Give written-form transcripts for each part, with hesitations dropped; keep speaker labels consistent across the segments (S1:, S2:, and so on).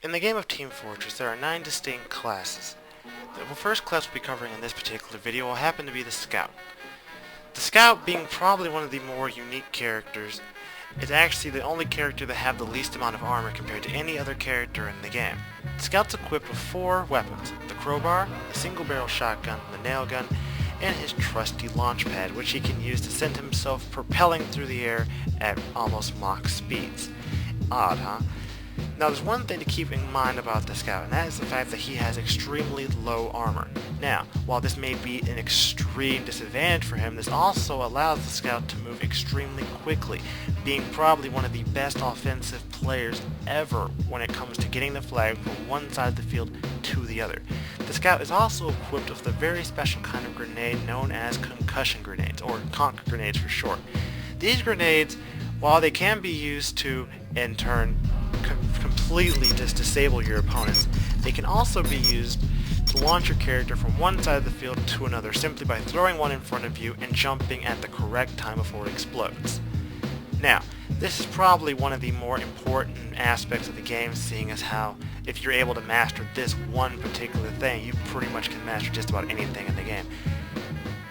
S1: In the game of Team Fortress, there are 9 distinct classes. The first class we'll be covering in this particular video will happen to be the Scout. The Scout, being probably one of the more unique characters, is actually the only character that have the least amount of armor compared to any other character in the game. The Scout's equipped with 4 weapons: the crowbar, a single-barrel shotgun, the nail gun, and his trusty launch pad, which he can use to send himself propelling through the air at almost Mach speeds. Odd, huh? Now there's one thing to keep in mind about the Scout, and that is the fact that he has extremely low armor. Now, while this may be an extreme disadvantage for him, this also allows the Scout to move extremely quickly, being probably one of the best offensive players ever when it comes to getting the flag from one side of the field to the other. The Scout is also equipped with a very special kind of grenade known as concussion grenades, or conk grenades for short. These grenades, while they can be used to, in turn, completely just disable your opponents, they can also be used to launch your character from one side of the field to another simply by throwing one in front of you and jumping at the correct time before it explodes. Now, this is probably one of the more important aspects of the game, seeing as how if you're able to master this one particular thing, you pretty much can master just about anything in the game.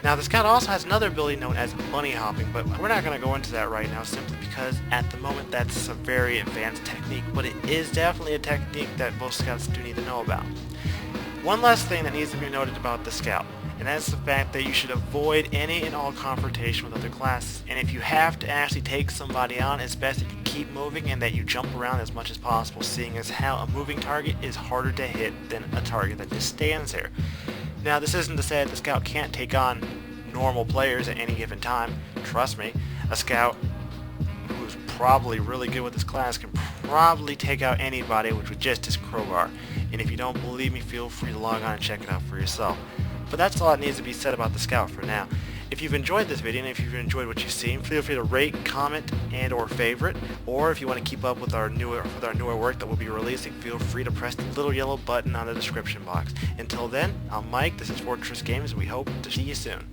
S1: Now, the Scout also has another ability known as bunny hopping, but we're not going to go into that right now simply because at the moment that's a very advanced technique, but it is definitely a technique that most Scouts do need to know about. One last thing that needs to be noted about the Scout, and that's the fact that you should avoid any and all confrontation with other classes, and if you have to actually take somebody on, it's best that you keep moving and that you jump around as much as possible, seeing as how a moving target is harder to hit than a target that just stands there. Now, this isn't to say that the Scout can't take on normal players at any given time. Trust me, a Scout who's probably really good with this class can probably take out anybody with just his crowbar. And if you don't believe me, feel free to log on and check it out for yourself. But that's all that needs to be said about the Scout for now. If you've enjoyed this video and if you've enjoyed what you've seen, feel free to rate, comment, and or favorite. Or if you want to keep up with our newer work that we'll be releasing, feel free to press the little yellow button on the description box. Until then, I'm Mike, this is Fortress Games, and we hope to see you soon.